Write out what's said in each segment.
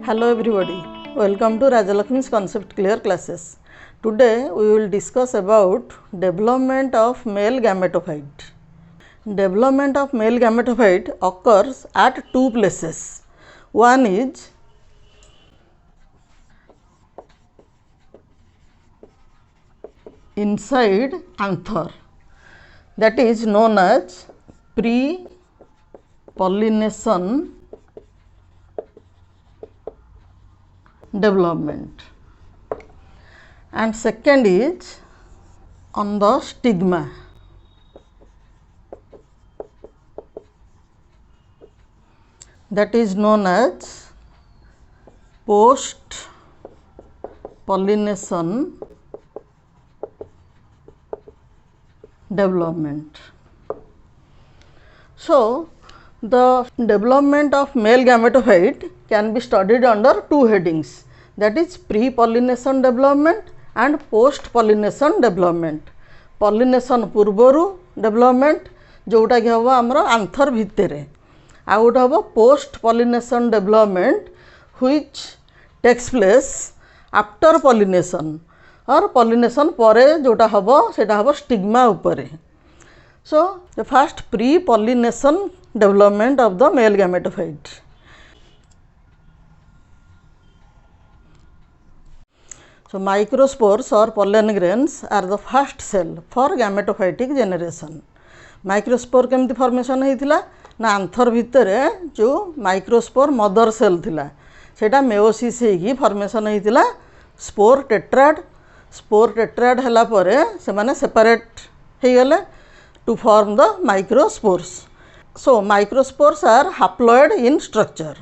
Hello everybody, welcome to Rajalakshmi's Concept Clear classes. Today we will discuss about development of male gametophyte. Development of male gametophyte occurs at two places. One is inside anther, that is known as pre-pollination development, and second is on the stigma, that is known as post pollination development. So the development of male gametophyte can be studied under two headings, that is pre-pollination development and post-pollination development. Pollination पूर्वरु development जोटा कि हम आमर आंथर भितर, आउ गोटे हम post-pollination development which takes place after pollination और pollination परे जोटा हम सेटा हम stigma उपरे. So the first pre-pollination development of the male gametophyte. So microspores or pollen grains are the first cell for gametophytic generation. Microspore केमती formation होइथिला ना आंथर भितरे जो microspore mother cell थिला सेटा meiosis हेकी formation होइथिला spore tetrad हला परे से माने separate हे गले to form the microspores. So microspores are haploid in structure.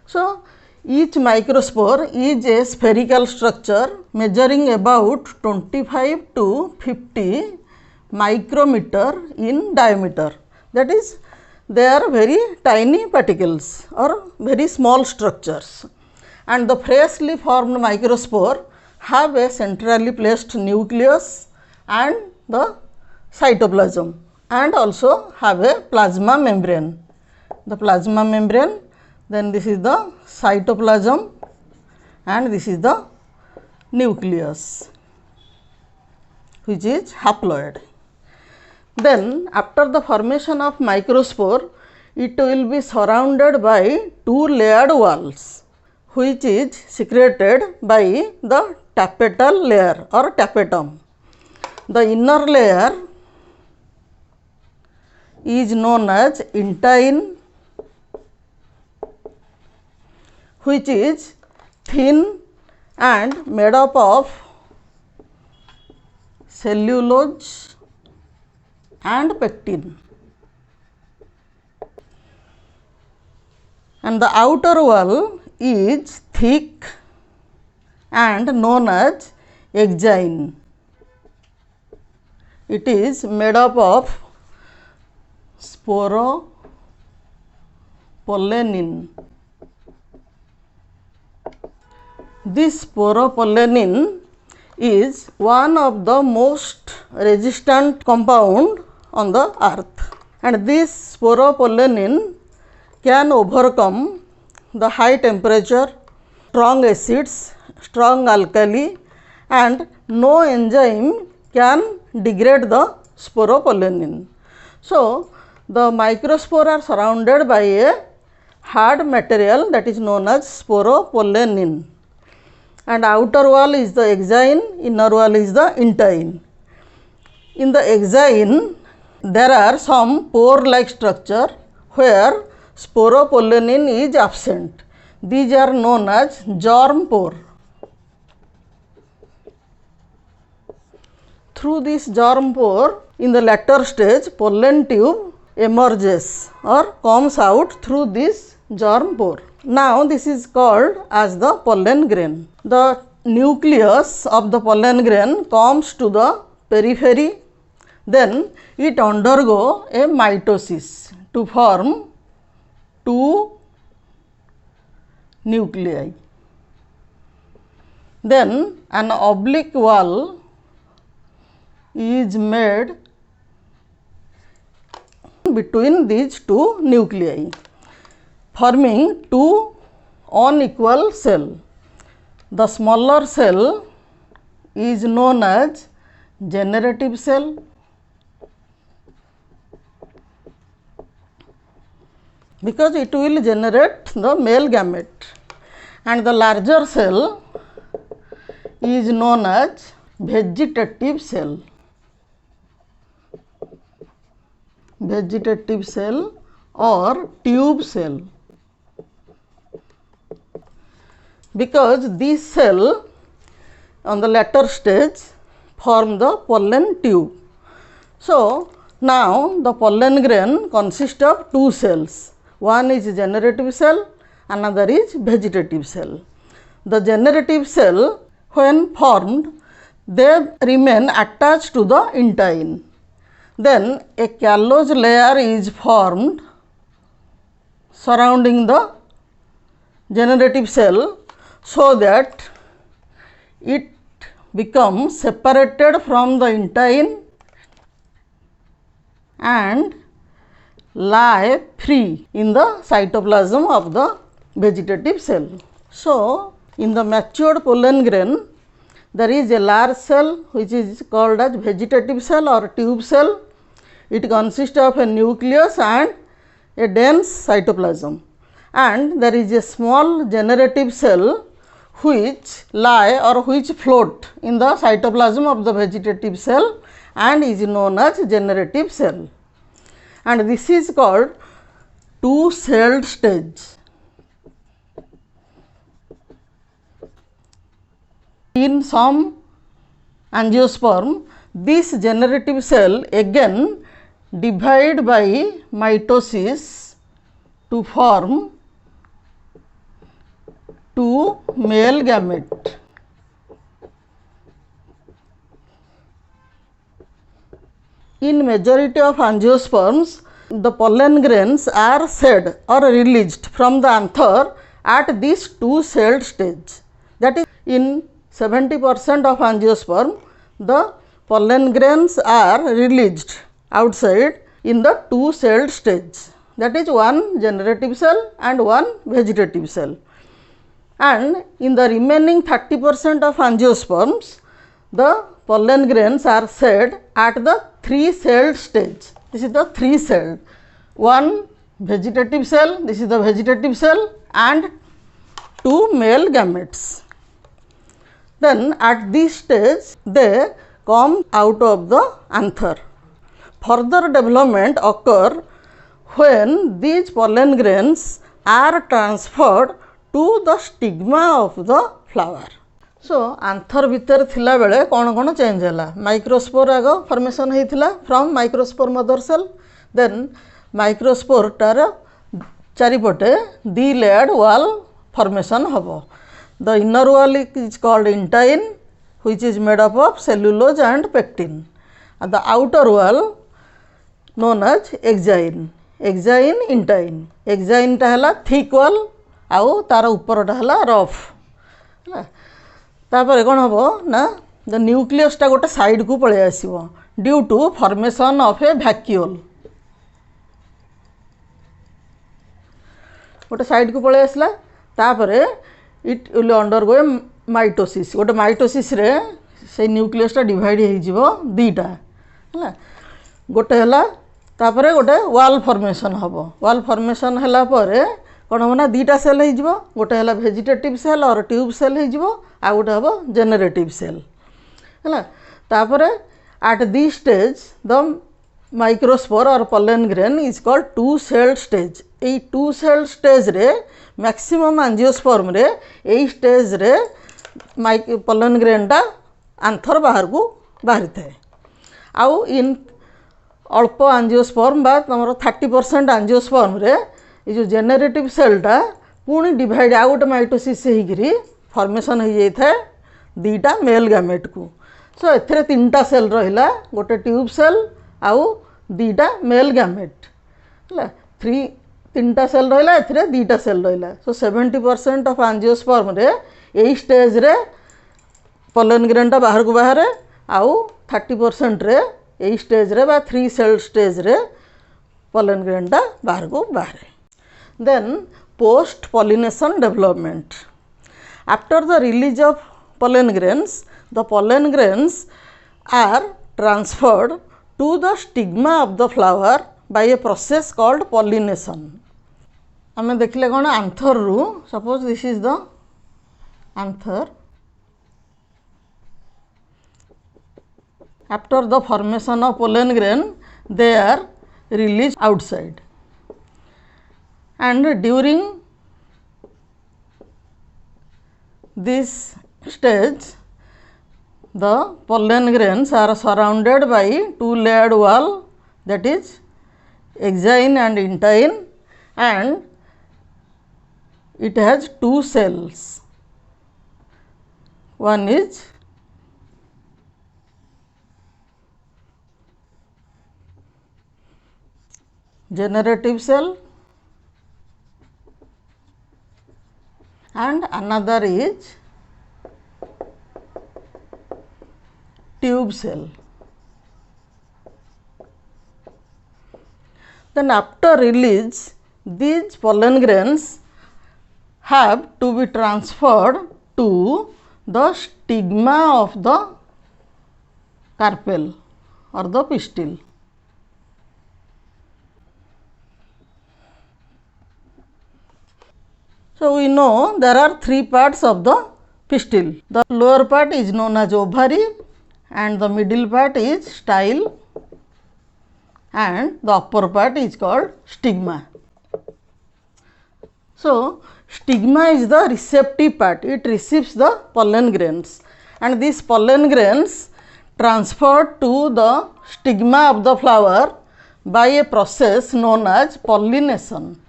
So each microspore is a spherical structure measuring about 25 to 50 micrometer in diameter. That is, they are very tiny particles or very small structures. And the freshly formed microspore have a centrally placed nucleus and the cytoplasm, and also have a plasma membrane. The plasma membrane, then this is the cytoplasm, and this is the nucleus which is haploid. Then after the formation of microspore, it will be surrounded by two layered walls which is secreted by the tapetal layer or tapetum. The inner layer is known as intine, which is thin and made up of cellulose and pectin, and the outer wall is thick and known as exine. It is made up of sporopollenin. This sporopollenin is one of the most resistant compound on the earth, and this sporopollenin can overcome the high temperature, strong acids, strong alkali, and no enzyme can degrade the sporopollenin. So the microspore are surrounded by a hard material that is known as sporopollenin, and outer wall is the exine, inner wall is the intine. In the exine there are some pore like structure where sporopollenin is absent. These are known as germ pore. Through this germ pore, in the latter stage, pollen tube emerges or comes out through this germ pore. Now this is called as the pollen grain. The nucleus of the pollen grain comes to the periphery, then it undergo a mitosis to form two nuclei. Then an oblique wall is made between these two nuclei, forming two unequal cell. The smaller cell is known as generative cell, because it will generate the male gamete, and the larger cell is known as vegetative cell. Vegetative cell or tube cell, because this cell on the later stage form the pollen tube. So now the pollen grain consists of two cells. One is generative cell, another is vegetative cell. The generative cell, when formed, they remain attached to the intine. Then a callose layer is formed surrounding the generative cell, so that it becomes separated from the intine and lie free in the cytoplasm of the vegetative cell. So in the matured pollen grain, there is a large cell which is called as vegetative cell or tube cell. It consists of a nucleus and a dense cytoplasm, and there is a small generative cell which lie or which float in the cytoplasm of the vegetative cell and is known as generative cell. And this is called two-celled stage. In some angiosperm, this generative cell again divide by mitosis to form two male gamete. In majority of angiosperms, the pollen grains are shed or released from the anther at this two-celled stage. That is, in 70% of angiosperm, the pollen grains are released outside in the two-celled stage. That is, one generative cell and one vegetative cell. And in the remaining 30% of angiosperms, the pollen grains are shed at the three-celled stage. This is the three-celled. One vegetative cell, this is the vegetative cell, and two male gametes. Then at this stage, they come out of the anther. Further development occur when these pollen grains are transferred to the stigma of the flower. So आंथर भितर थिला बेले कौन change है, microspore आग formation होता from microspore mother cell, then microspore टार चारिपटे दी लेयर्ड वॉल फॉर्मेशन हम. The inner wall is called intine which is made up of cellulose and pectin, and the outer wall known as exine. Exine intine, exine टा है thick wall आउ तार ऊपर टा है रफ. तापर कौन हम ना द न्यूक्लियसटा गोटे साइड को पलि आसो due to formation of a vacuole. गोटे साइड को पलि आसला, तापर इट विल अंडरगो माइटोसिस. गोटे माइटोसिस रे से न्यूक्लियसटा डिवाइड हो दीटा है, गोटे है तापर गोटे वाल फॉर्मेशन हम. वाल फॉर्मेशन है कौन हम ना दीटा सेल हो, गोटे है वेजिटेटिव सेल और ट्यूब सेल हो, आ गोटे हम जेनेरेटिव सेल है. तापर at this stage the microspore or pollen grain is called two celled stage. ये टू सेल्ड स्टेज रे मैक्सिमम एंजियोस्पर्म रे यही स्टेज रे पोलन ग्रेनटा आंथर बाहर को बाहरी थाए. आउ इन अल्प एंजियोस्पर्म बा तुम 30% एंजियोस्पर्म रे ये जो जेनेरेटिव सेलटा पुणी डिवाइड आउ गोटे माइटोसिस होगी फॉर्मेशन हो जाए दीटा मेल गैमेट को. सो एथिरे तीनटा सेल रहिला, गोटे ट्यूब सेल आउ दीटा मेल गैमेट है. तीनटा सेल रहिला, एथिरे दीटा सेल रहिला. सो 70% ऑफ एंजियोस्पर्म रे यही स्टेज रे पोलन ग्रेनटा बाहर को बाहर, आउ 30% रे यही स्टेज रे बा 3 सेल स्टेज रे पोलन ग्रेनटा बाहर को बाहर. Then post pollination development. After the release of pollen grains, the pollen grains are transferred to the stigma of the flower by a process called pollination. आमे देखले कौन आंथर रु suppose this is the anther. After the formation of pollen grain, they are released outside, and during this stage the pollen grains are surrounded by two layered wall, that is exine and intine, and it has two cells. One is generative cell and another is tube cell. Then after release, these pollen grains have to be transferred to the stigma of the carpel or the pistil. So, we know there are three parts of the pistil. The lower part is known as ovary, and the middle part is style, and the upper part is called stigma. So, stigma is the receptive part, it receives the pollen grains, and these pollen grains transferred to the stigma of the flower by a process known as pollination.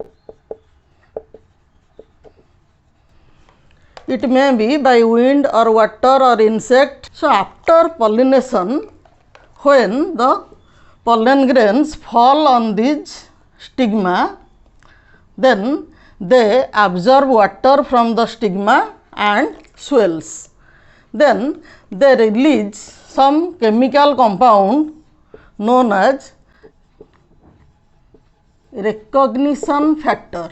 It may be by wind or water or insect. So, after pollination, when the pollen grains fall on this stigma, then they absorb water from the stigma and swells. Then they release some chemical compound known as recognition factor.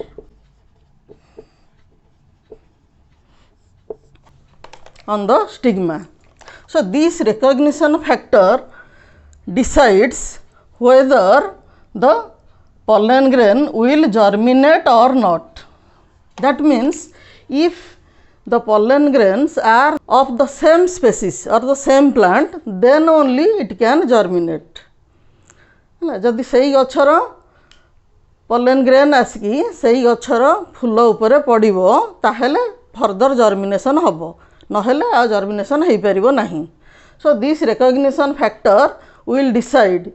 On the stigma. So, this recognition factor decides whether the pollen grain will germinate or not. That means, if the pollen grains are of the same species or the same plant, then only it can germinate. जदि सेही गछर pollen grain आसिकी सेही गछर फूल उपरे पड़िबो ताहेले further germination हबो, नहेले आ germination हेई परिबो नाही. So, this recognition factor will decide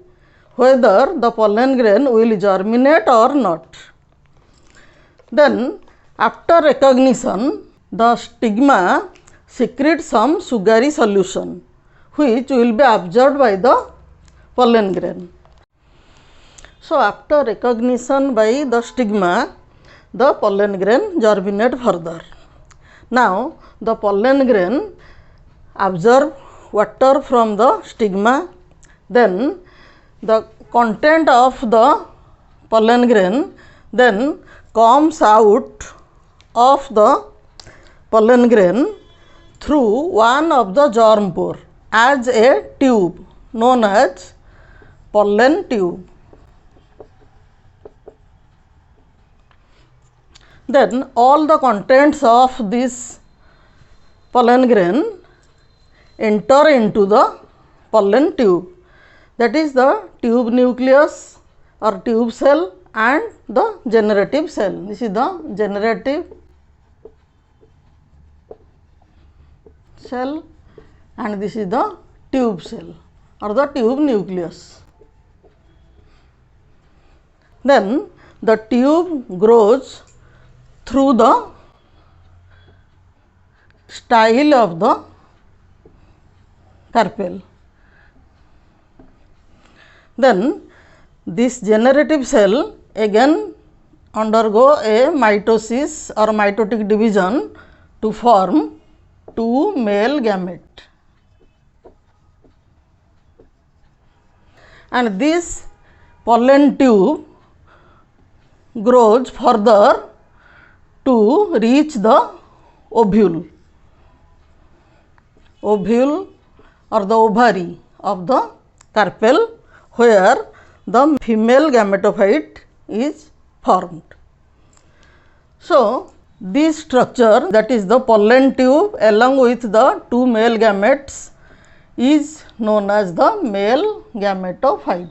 whether the pollen grain will germinate or not. Then, after recognition, the stigma secretes some sugary solution which will be absorbed by the pollen grain. So, after recognition by the stigma, the pollen grain germinate further. Now, the pollen grain absorb water from the stigma, then the content of the pollen grain then comes out of the pollen grain through one of the germ pore as a tube known as pollen tube. Then all the contents of this pollen grain enter into the pollen tube, that is the tube nucleus or tube cell and the generative cell. This is the generative cell and this is the tube cell or the tube nucleus. Then the tube grows through the style of the carpel. Then this generative cell again undergo a mitosis or mitotic division to form two male gamete, and this pollen tube grows further to reach the ovule or the ovary of the carpel, where the female gametophyte is formed. So, this structure, that is the pollen tube along with the two male gametes, is known as the male gametophyte.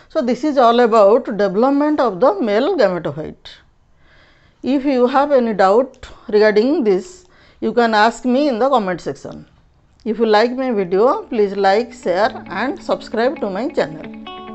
So, this is all about development of the male gametophyte. If you have any doubt regarding this, you can ask me in the comment section. If you like my video, please like, share and subscribe to my channel.